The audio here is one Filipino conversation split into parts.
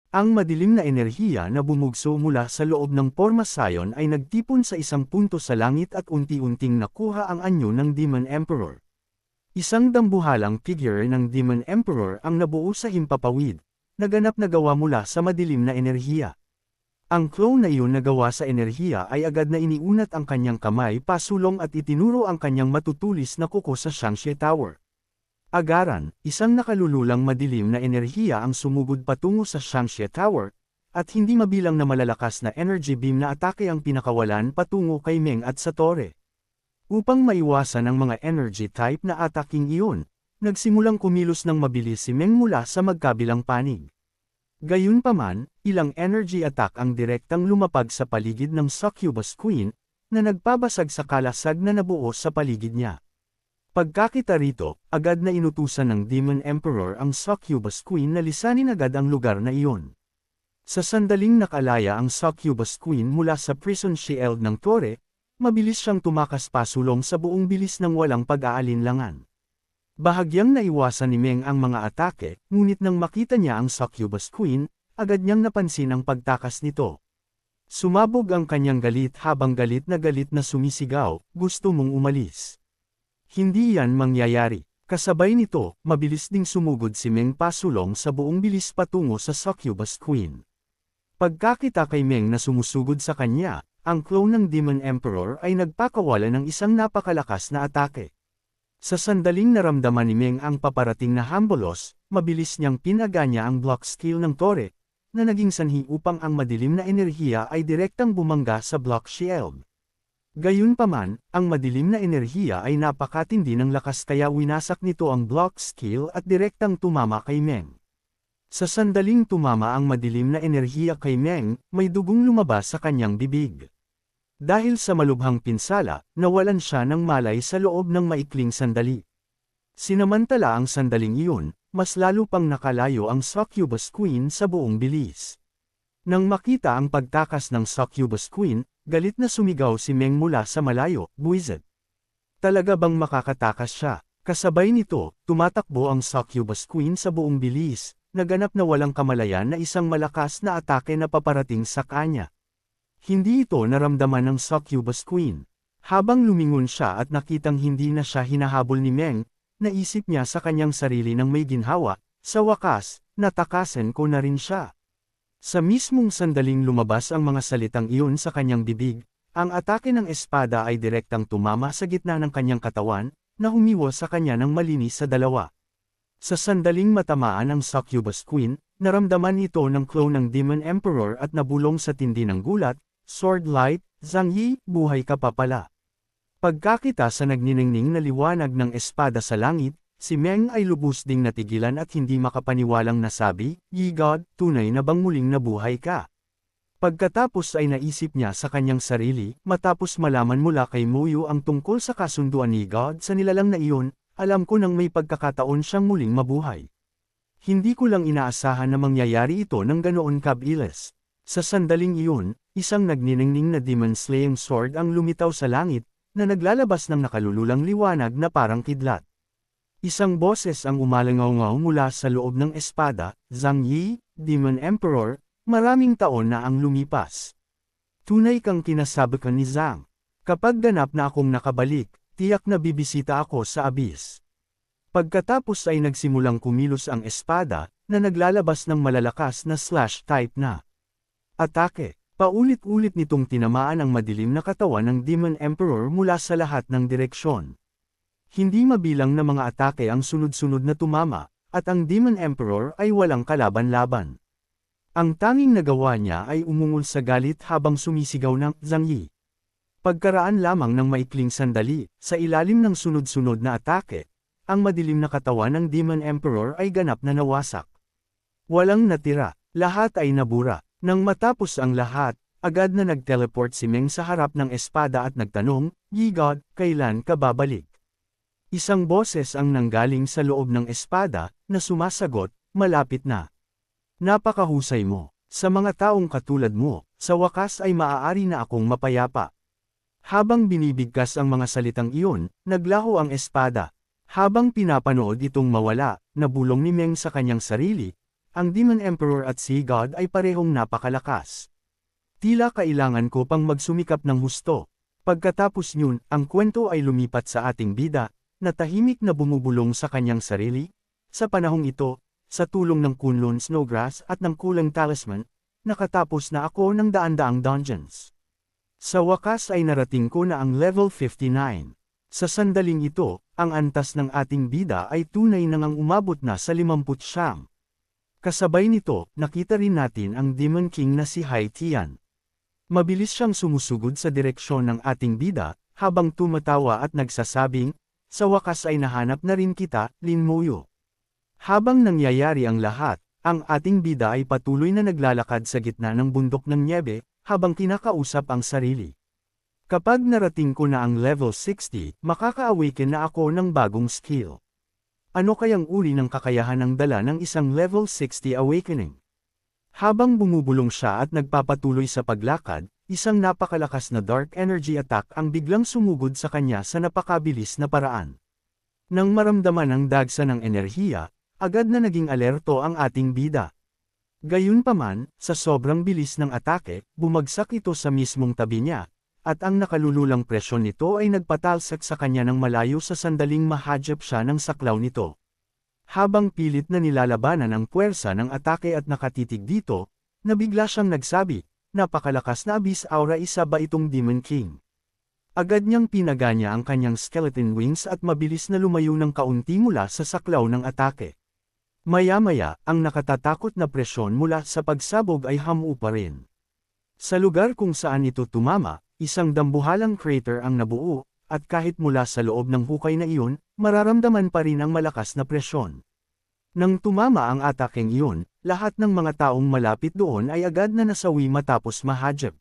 Ang madilim na enerhiya na bumugso mula sa loob ng pormasayon ay nagtipon sa isang punto sa langit at unti-unting nakuha ang anyo ng Demon Emperor. Isang dambuhalang figure ng Demon Emperor ang nabuo sa himpapawid, naganap na gawa mula sa madilim na enerhiya. Ang clone na iyon na gawa sa enerhiya ay agad na iniunat ang kanyang kamay pasulong at itinuro ang kanyang matutulis na kuko sa Shangxie Tower. Agaran, isang nakalululang madilim na enerhiya ang sumugod patungo sa Shangxie Tower, at hindi mabilang na malalakas na energy beam na atake ang pinakawalan patungo kay Meng at sa tore. Upang maiwasan ang mga energy type na ataking iyon, nagsimulang kumilos ng mabilis si Meng mula sa magkabilang panig. Gayunpaman, ilang energy attack ang direktang lumapag sa paligid ng Succubus Queen, na nagpabasag sa kalasag na nabuo sa paligid niya. Pagkakita rito, agad na inutusan ng Demon Emperor ang Succubus Queen na lisanin agad ang lugar na iyon. Sa sandaling nakalaya ang Succubus Queen mula sa prison shield ng tore, mabilis siyang tumakas pasulong sa buong bilis ng walang pag-aalinlangan. Bahagyang naiwasan ni Meng ang mga atake, ngunit nang makita niya ang Succubus Queen, agad niyang napansin ang pagtakas nito. Sumabog ang kanyang galit habang galit na sumisigaw, "Gusto mong umalis?" Hindi yan mangyayari. Kasabay nito, mabilis ding sumugod si Meng pasulong sa buong bilis patungo sa Succubus Queen. Pagkakita kay Meng na sumusugod sa kanya, ang clone ng Demon Emperor ay nagpakawala ng isang napakalakas na atake. Sa sandaling naramdaman ni Meng ang paparating na hambulos, mabilis niyang pinaganya ang block skill ng tore, na naging sanhi upang ang madilim na enerhiya ay direktang bumangga sa block shield. Gayunpaman, ang madilim na enerhiya ay napakatindi ng lakas kaya winasak nito ang block skill at direktang tumama kay Meng. Sa sandaling tumama ang madilim na enerhiya kay Meng, may dugong lumabas sa kanyang bibig. Dahil sa malubhang pinsala, nawalan siya ng malay sa loob ng maikling sandali. Sinamantala ang sandaling iyon, mas lalo pang nakalayo ang Succubus Queen sa buong bilis. Nang makita ang pagtakas ng Succubus Queen, galit na sumigaw si Meng mula sa malayo, "Buwisit! Talaga bang makakatakas siya?" Kasabay nito, tumatakbo ang Succubus Queen sa buong bilis, naganap na walang kamalayan na isang malakas na atake na paparating sa kanya. Hindi ito naramdaman ng Succubus Queen. Habang lumingon siya at nakitang hindi na siya hinahabol ni Meng, naisip niya sa kanyang sarili ng may ginhawa, "Sa wakas, natakasan ko na rin siya." Sa mismong sandaling lumabas ang mga salitang iyon sa kanyang bibig, ang atake ng espada ay direktang tumama sa gitna ng kanyang katawan, na humiwas sa kanya ng malinis sa dalawa. Sa sandaling matamaan ang Succubus Queen, naramdaman ito ng clone ng Demon Emperor at nabulong sa tindi ng gulat, "Sword Light, Zhang Yi, buhay ka pa pala." Pagkakita sa nagniningning na liwanag ng espada sa langit, si Meng ay lubos ding natigilan at hindi makapaniwalang nasabi, "Ye God, tunay na bang muling nabuhay ka?" Pagkatapos ay naisip niya sa kanyang sarili, matapos malaman mula kay Muyu ang tungkol sa kasunduan ni God sa nilalang na iyon, "Alam ko nang may pagkakataon siyang muling mabuhay. Hindi ko lang inaasahan na mangyayari ito ng ganoon kabilis." Sa sandaling iyon, isang nagniningning na demon-slaying sword ang lumitaw sa langit, na naglalabas ng nakalululang liwanag na parang kidlat. Isang boses ang umalangaw-ngaw mula sa loob ng espada, "Zhang Yi, Demon Emperor, maraming taon na ang lumipas. Tunay kang kinasabakan ni Zhang. Kapag ganap na akong nakabalik, tiyak na bibisita ako sa abyss." Pagkatapos ay nagsimulang kumilos ang espada, na naglalabas ng malalakas na slash type na atake. Paulit-ulit nitong tinamaan ang madilim na katawan ng Demon Emperor mula sa lahat ng direksyon. Hindi mabilang na mga atake ang sunod-sunod na tumama, at ang Demon Emperor ay walang kalaban-laban. Ang tanging nagawa niya ay umungol sa galit habang sumisigaw ng "Zhang Yi." Pagkaraan lamang ng maikling sandali, sa ilalim ng sunod-sunod na atake, ang madilim na katawan ng Demon Emperor ay ganap na nawasak. Walang natira, lahat ay nabura. Nang matapos ang lahat, agad na nag-teleport si Meng sa harap ng espada at nagtanong, "Ye God, kailan ka babalik?" Isang boses ang nanggaling sa loob ng espada, na sumasagot, "Malapit na. Napakahusay mo. Sa mga taong katulad mo, sa wakas ay maaari na akong mapayapa." Habang binibigkas ang mga salitang iyon, naglaho ang espada. Habang pinapanood itong mawala, nabulong ni Meng sa kanyang sarili, ang Demon Emperor at Sea God ay parehong napakalakas. Tila kailangan ko pang magsumikap ng husto. Pagkatapos nyun, ang kwento ay lumipat sa ating bida, na tahimik na bumubulong sa kanyang sarili. Sa panahong ito, sa tulong ng Kunlun Snowgrass at ng Kulang Talisman, nakatapos na ako ng daan-daang dungeons. Sa wakas ay narating ko na ang level 59. Sa sandaling ito, ang antas ng ating bida ay tunay nang umabot na sa 50. Kasabay nito, nakita rin natin ang Demon King na si Hai Tian. Mabilis siyang sumusugod sa direksyon ng ating bida, habang tumatawa at nagsasabing, sa wakas ay nahanap na rin kita, Lin Muyo. Habang nangyayari ang lahat, ang ating bida ay patuloy na naglalakad sa gitna ng bundok ng nyebe, habang kinakausap ang sarili. Kapag narating ko na ang level 60, makaka-awaken na ako ng bagong skill. Ano kayang uri ng kakayahan ang dala ng isang level 60 awakening? Habang bumubulong siya at nagpapatuloy sa paglakad, isang napakalakas na dark energy attack ang biglang sumugod sa kanya sa napakabilis na paraan. Nang maramdaman ang dagsa ng enerhiya, agad na naging alerto ang ating bida. Gayunpaman, sa sobrang bilis ng atake, bumagsak ito sa mismong tabi niya, at ang nakalululang presyon nito ay nagpatalsak sa kanya ng malayo sa sandaling mahadjap siya ng saklaw nito. Habang pilit na nilalabanan ang puwersa ng atake at nakatitig dito, nabigla siyang nagsabi, napakalakas na abyss aura, isa ba itong Demon King? Agad niyang pinaganya ang kanyang skeleton wings at mabilis na lumayo ng kaunti mula sa saklaw ng atake. Maya-maya, ang nakatatakot na presyon mula sa pagsabog ay hamu pa rin. Sa lugar kung saan ito tumama, isang dambuhalang crater ang nabuo, at kahit mula sa loob ng hukay na iyon, mararamdaman pa rin ang malakas na presyon. Nang tumama ang atakeng iyon, lahat ng mga taong malapit doon ay agad na nasawi matapos mahadjap.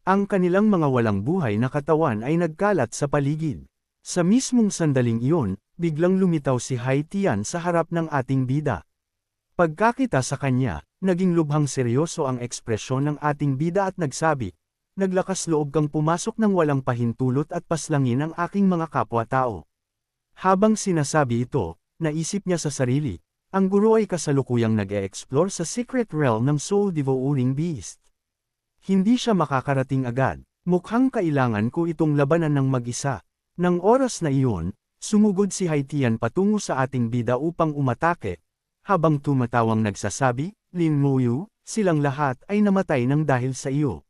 Ang kanilang mga walang buhay na katawan ay nagkalat sa paligid. Sa mismong sandaling iyon, biglang lumitaw si Hai Tian sa harap ng ating bida. Pagkakita sa kanya, naging lubhang seryoso ang ekspresyon ng ating bida at nagsabi, naglakas loob kang pumasok ng walang pahintulot at paslangin ang aking mga kapwa-tao. Habang sinasabi ito, naisip niya sa sarili, ang guro ay kasalukuyang nag-e-explore sa secret realm ng Soul Devouring Beast. Hindi siya makakarating agad, mukhang kailangan ko itong labanan ng mag-isa. Nang oras na iyon, sumugod si Hai Tian patungo sa ating bida upang umatake, habang tumatawang nagsasabi, Lin Muyu, silang lahat ay namatay ng dahil sa iyo.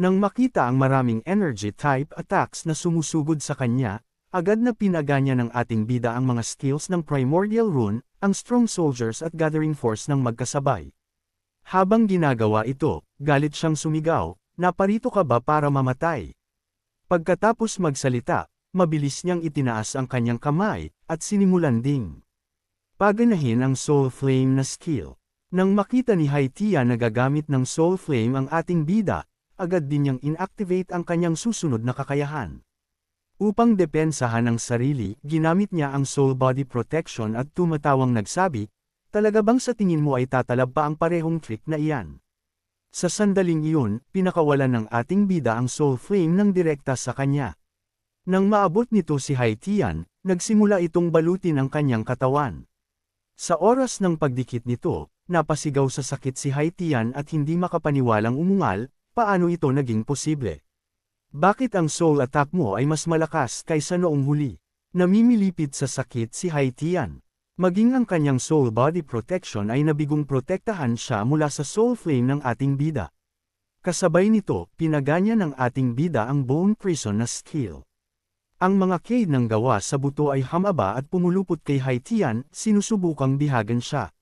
Nang makita ang maraming energy type attacks na sumusugod sa kanya, agad na pinaganya ng ating bida ang mga skills ng Primordial Rune, ang Strong Soldiers at Gathering Force ng magkasabay. Habang ginagawa ito, galit siyang sumigaw, naparito ka ba para mamatay? Pagkatapos magsalita, mabilis niyang itinaas ang kanyang kamay, at sinimulan ding paganahin ang Soul Flame na skill. Nang makita ni Hai Tian na gagamit ng Soul Flame ang ating bida, agad din niyang inactivate ang kanyang susunod na kakayahan. Upang depensahan ang sarili, ginamit niya ang Soul Body Protection at tumatawang nagsabi, talaga bang sa tingin mo ay tatalab pa ang parehong trick na iyan? Sa sandaling iyon, pinakawalan ng ating bida ang Soul Flame ng direkta sa kanya. Nang maabot nito si Hai Tian, nagsimula itong balutin ang kanyang katawan. Sa oras ng pagdikit nito, napasigaw sa sakit si Hai Tian at hindi makapaniwalang umungal, paano ito naging posible? Bakit ang soul attack mo ay mas malakas kaysa noong huli? Namimilipid sa sakit si Hai Tian. Maging ang kanyang soul body protection ay nabigong protektahan siya mula sa soul flame ng ating bida. Kasabay nito, pinaganya ng ating bida ang bone prison na skill. Ang mga cade ng gawa sa buto ay hamaba at pumulupot kay Hai Tian, sinusubukang bihagan siya.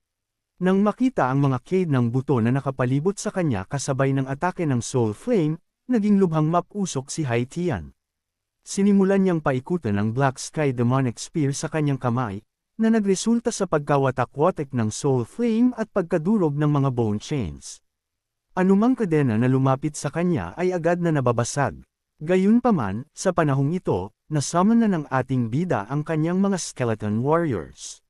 Nang makita ang mga cade ng buto na nakapalibot sa kanya kasabay ng atake ng Soul Flame, naging lubhang mapusok si Hai Tian. Sinimulan niyang paikutan ang Black Sky Demonic Spear sa kanyang kamay, na nagresulta sa pagkawatak-watak ng Soul Flame at pagkadurog ng mga bone chains. Anumang kadena na lumapit sa kanya ay agad na nababasag. Gayunpaman, sa panahong ito, nasummon na ng ating bida ang kanyang mga skeleton warriors.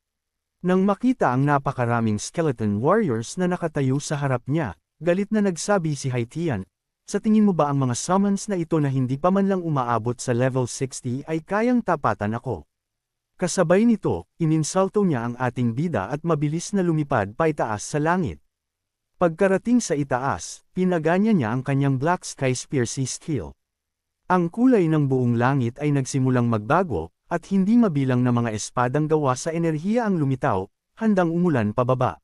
Nang makita ang napakaraming skeleton warriors na nakatayo sa harap niya, galit na nagsabi si Hai Tian, sa tingin mo ba ang mga summons na ito na hindi pa man lang umaabot sa level 60 ay kayang tapatan ako? Kasabay nito, ininsulto niya ang ating bida at mabilis na lumipad paitaas sa langit. Pagkarating sa itaas, pinaganya niya ang kanyang Black Sky Spear Sea skill. Ang kulay ng buong langit ay nagsimulang magbago, at hindi mabilang na mga espadang gawa sa enerhiya ang lumitaw, handang umulan pababa.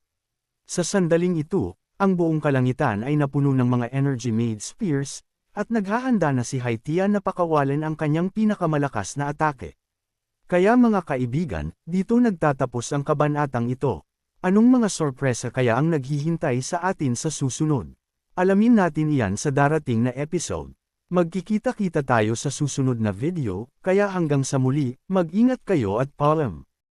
Sa sandaling ito, ang buong kalangitan ay napuno ng mga energy-made spears, at naghahanda na si Haitian na pakawalan ang kanyang pinakamalakas na atake. Kaya mga kaibigan, dito nagtatapos ang kabanatang ito. Anong mga sorpresa kaya ang naghihintay sa atin sa susunod? Alamin natin iyan sa darating na episode. Magkikita-kita tayo sa susunod na video, kaya hanggang sa muli, mag-ingat kayo at paalam.